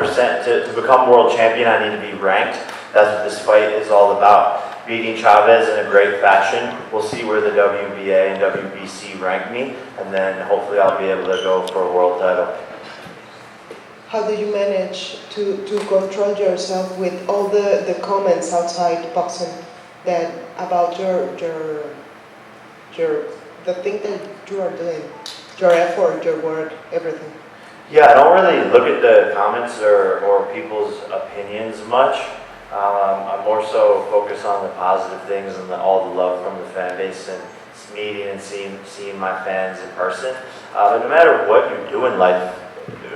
100%. To become world champion, I need to be ranked. That's what this fight is all about. Beating Chavez in a great fashion. We'll see where the WBA and WBC rank me, and then hopefully I'll be able to go for a world title. How do you manage to control yourself with all the comments outside boxing that about the thing that you are doing, your effort, your work, everything? Yeah, I don't really look at the comments or people's opinions much. I'm more so focused on the positive things and all the love from the fan base and meeting and seeing my fans in person. But no matter what you do in life,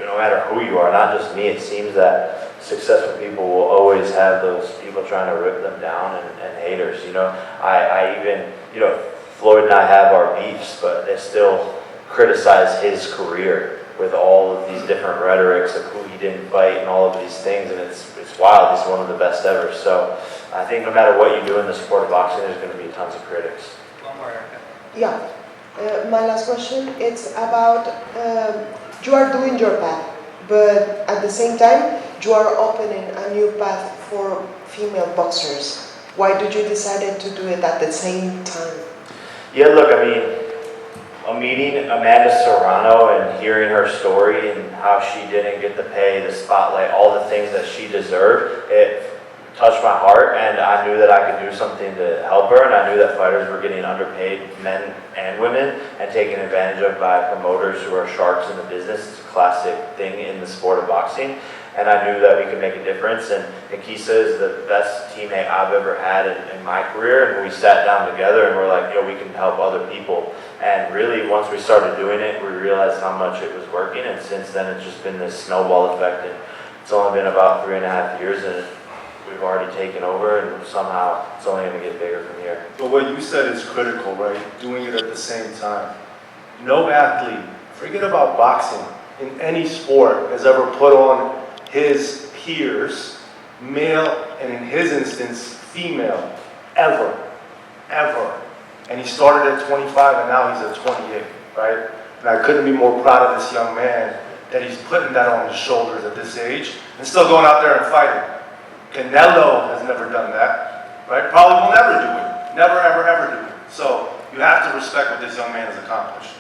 no matter who you are, not just me, it seems that successful people will always have those people trying to rip them down and haters. I even, Floyd and I have our beefs, but they still criticize his career with all of these different rhetorics of who he didn't fight and all of these things, and it's wild. He's one of the best ever. So I think no matter what you do in the sport of boxing, there's going to be tons of critics. One more, Erica. Yeah. My last question, it's about you are doing your path, but at the same time, you are opening a new path for female boxers. Why did you decide to do it at the same time? Yeah, look, meeting Amanda Serrano and hearing her story and how she didn't get the pay, the spotlight, all the things that she deserved, it touched my heart, and I knew that I could do something to help her, and I knew that fighters were getting underpaid, men and women, and taken advantage of by promoters who are sharks in the business. It's a classic thing in the sport of boxing, and I knew that we could make a difference, and Nikisa is the best teammate I've ever had in my career, and we sat down together and we're like, we can help other people. And really, once we started doing it, we realized how much it was working, and since then it's just been this snowball effect, and it's only been about 3.5 years, and we've already taken over, and somehow it's only going to get bigger from here. But what you said is critical, right? Doing it at the same time. No athlete, forget about boxing, in any sport has ever put on his peers, male, and in his instance, female, ever. And he started at 25 and now he's at 28, right? And I couldn't be more proud of this young man that he's putting that on his shoulders at this age and still going out there and fighting. Canelo has never done that, right? Probably will never do it. Never, ever do it. So you have to respect what this young man has accomplished.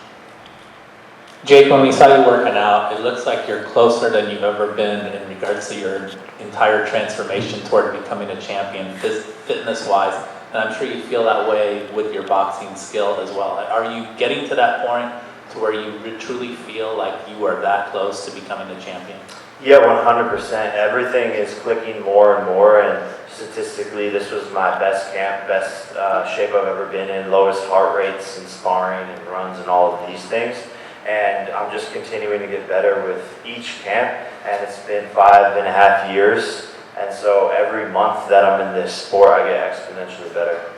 Jake, when we saw you working out, it looks like you're closer than you've ever been in regards to your entire transformation toward becoming a champion, fitness-wise. And I'm sure you feel that way with your boxing skill as well. Are you getting to that point to where you truly feel like you are that close to becoming a champion? Yeah, 100%. Everything is clicking more and more, and statistically, this was my best camp, best shape I've ever been in, lowest heart rates and sparring and runs and all of these things. And I'm just continuing to get better with each camp, and it's been 5.5 years. And so every month that I'm in this sport, I get exponentially better.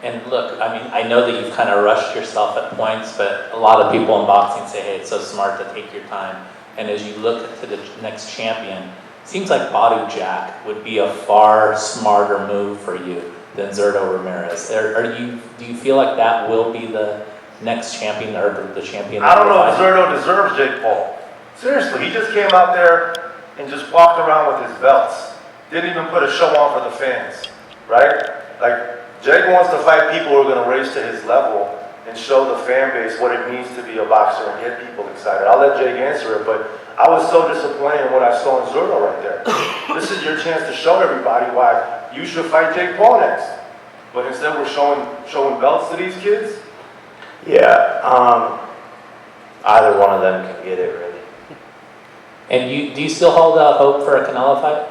And look, I know that you've kind of rushed yourself at points, but a lot of people in boxing say, hey, it's so smart to take your time. And as you look to the next champion, it seems like Badu Jack would be a far smarter move for you than Zurdo Ramirez. Do you feel like that will be the next champion or the champion? I don't know if Zurdo deserves Jake Paul. Seriously, he just came out there and just walked around with his belts. Didn't even put a show on for the fans, right? Like, Jake wants to fight people who are going to race to his level and show the fan base what it means to be a boxer and get people excited. I'll let Jake answer it, but I was so disappointed in what I saw in Zurdo right there. This is your chance to show everybody why you should fight Jake Paul next. But instead we're showing belts to these kids? Yeah, either one of them can get it, really. And do you still hold out hope for a Canelo fight?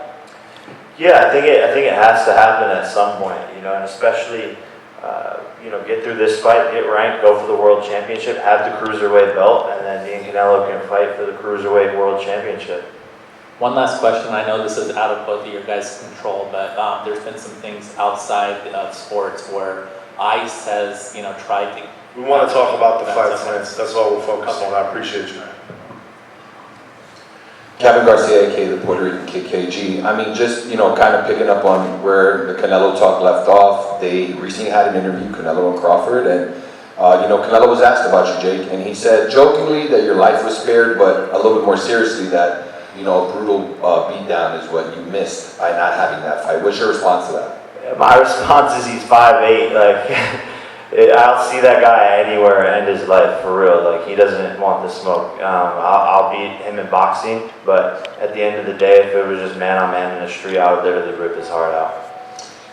Yeah, I think it has to happen at some point, and especially, get through this fight, get ranked, go for the world championship, have the cruiserweight belt, and then me and Canelo can fight for the cruiserweight world championship. One last question. I know this is out of both of your guys' control, but there's been some things outside of sports where ICE has, tried to... We want to talk about the fights, Lance. That's all we're focused on. I appreciate you. Kevin Garcia, aka the Puerto Rican KKG. Just, kind of picking up on where the Canelo talk left off. They recently had an interview, Canelo and Crawford, and, Canelo was asked about you, Jake, and he said jokingly that your life was spared, but a little bit more seriously that you know, a brutal beatdown is what you missed by not having that fight. What's your response to that? My response is he's 5'8". Like, I'll see that guy anywhere and end his life, for real. Like, he doesn't want the smoke. I'll beat him in boxing, but at the end of the day, if it was just man on man in the street, I would literally rip his heart out.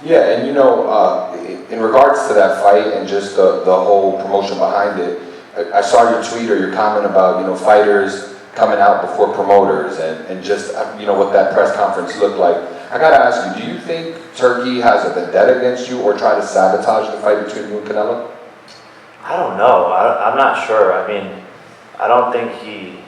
Yeah, and you know, in regards to that fight and just the whole promotion behind it, I saw your tweet or your comment about, you know, fighters coming out before promoters and just, you know, what that press conference looked like. I gotta ask you, do you think Turki has a vendetta against you or try to sabotage the fight between you and Canelo? I don't know. I'm not sure. I mean, I don't think he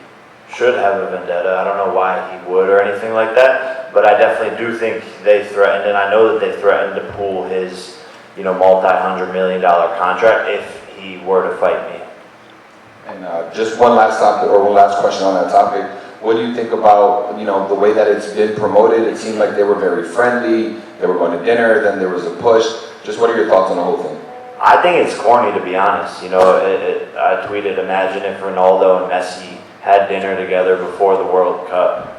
should have a vendetta. I don't know why he would or anything like that. But I definitely do think they threatened, and I know that they threatened to pull his, you know, multi-$100-million contract if he were to fight me. And just one last topic, or one last question on that topic. What do you think about, you know, the way that it's been promoted? It seemed like they were very friendly. They were going to dinner, then there was a push. Just what are your thoughts on the whole thing? I think it's corny, to be honest. You know, I tweeted, imagine if Ronaldo and Messi had dinner together before the World Cup.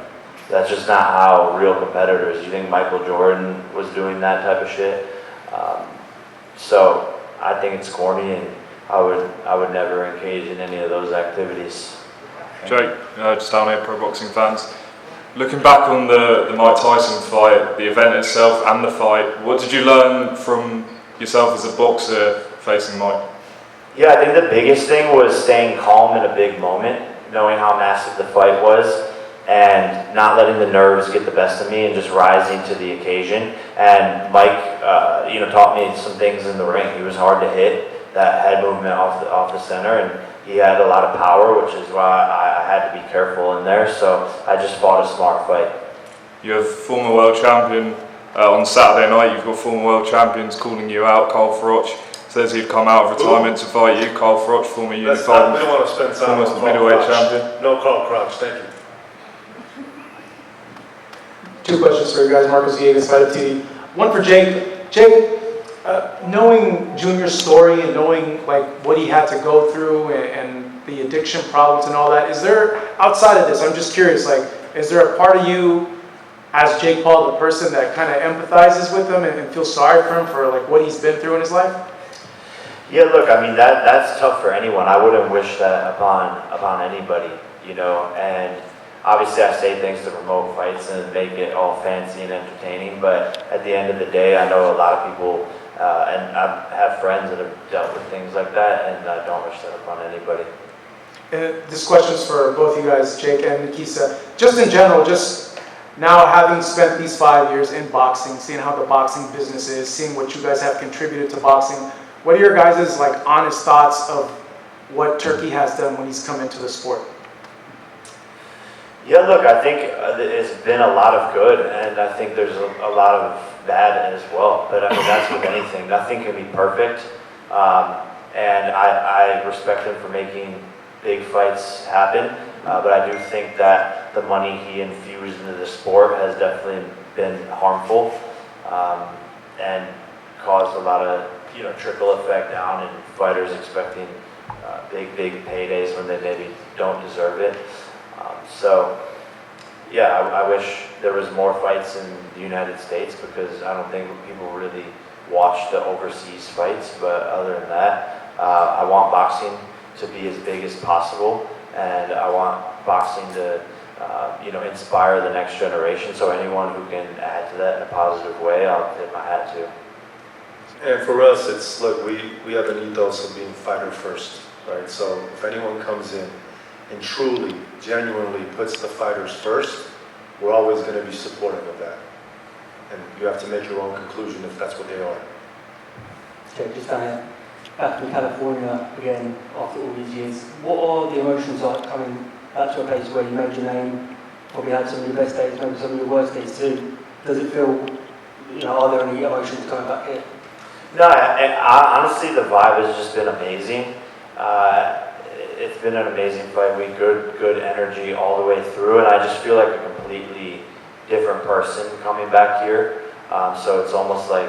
That's just not how real competitors. You think Michael Jordan was doing that type of shit? So I think it's corny, and I would never engage in any of those activities. Jake, just down here, pro boxing fans. Looking back on the Mike Tyson fight, the event itself and the fight, what did you learn from yourself as a boxer facing Mike? Yeah, I think the biggest thing was staying calm in a big moment, knowing how massive the fight was, and not letting the nerves get the best of me and just rising to the occasion. And Mike, you know, taught me some things in the ring. He was hard to hit, that head movement off the center, and he had a lot of power, which is why I had to be careful in there. So I just fought a smart fight. You have former world champion on Saturday night. You've got former world champions calling you out. Carl Froch says he'd come out of retirement to fight you. Carl Froch, former We unified, don't want to spend time almost on Carl middleweight Froch. champion. No Carl Froch, thank you. Two questions for you guys, Marcos Villegas, Fight TV. One for Jake. Jake, knowing Junior's story and knowing like what he had to go through and the addiction problems and all that, is there, outside of this, I'm just curious, like, is there a part of you as Jake Paul, the person, that kind of empathizes with him and feels sorry for him for like what he's been through in his life? Yeah, look, I mean, that's tough for anyone. I wouldn't wish that upon anybody, you know, and obviously I say things to promote fights and make it all fancy and entertaining, but at the end of the day, I know a lot of people, and I have friends that have dealt with things like that, and I don't wish that upon anybody. This question's for both you guys, Jake and Nikisa. Just in general, just now having spent these 5 years in boxing, seeing how the boxing business is, seeing what you guys have contributed to boxing, what are your guys' like honest thoughts of what Turki has done when he's come into the sport? Yeah, look, I think it's been a lot of good, and I think there's a lot of bad as well. But I mean, that's with anything. Nothing can be perfect. And I respect him for making big fights happen. But I do think that the money he infused into the sport has definitely been harmful and caused a lot of, you know, trickle effect down and fighters expecting big paydays when they maybe don't deserve it. So, yeah, I wish there was more fights in the United States because I don't think people really watch the overseas fights. But other than that, I want boxing to be as big as possible, and I want boxing to, you know, inspire the next generation. So anyone who can add to that in a positive way, I'll tip my hat to. And for us, it's, look, we have an ethos of being fighter first, right? So if anyone comes in and truly, genuinely puts the fighters first, we're always going to be supportive of that. And you have to make your own conclusion if that's what they are. Okay, just down here, back in California again after all these years. What are the emotions like coming back to a place where you made your name, probably had some of your best days, maybe some of your worst days too? Does it feel, you know, are there any emotions coming back here? No, honestly, the vibe has just been amazing. It's been an amazing fight week, good energy all the way through, and I just feel like a completely different person coming back here. So it's almost like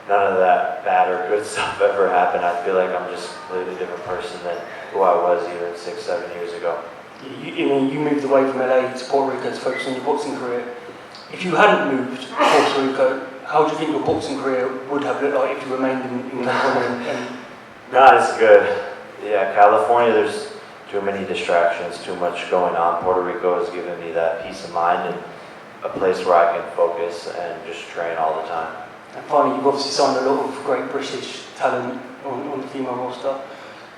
none of that bad or good stuff ever happened. I feel like I'm just a completely different person than who I was even 6-7 years ago. You moved away from LA to Puerto Rico to focus on your boxing career. If you hadn't moved to Puerto Rico, how do you think your boxing career would have looked like if you remained in California? God, it's good. Yeah, California, there's too many distractions, too much going on. Puerto Rico has given me that peace of mind and a place where I can focus and just train all the time. And finally, you've obviously signed a lot of great British talent on the female roster.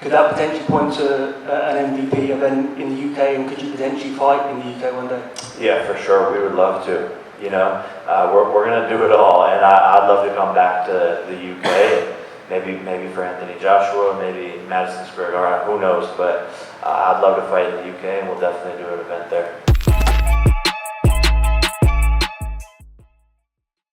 Could that potentially point to an MVP event in the UK, and could you potentially fight in the UK one day? Yeah, for sure. We would love to. You know, we're going to do it all, and I'd love to come back to the UK. And maybe for Anthony Joshua, maybe Madison Square Garden. Who knows? But I'd love to fight in the UK, and we'll definitely do an event there.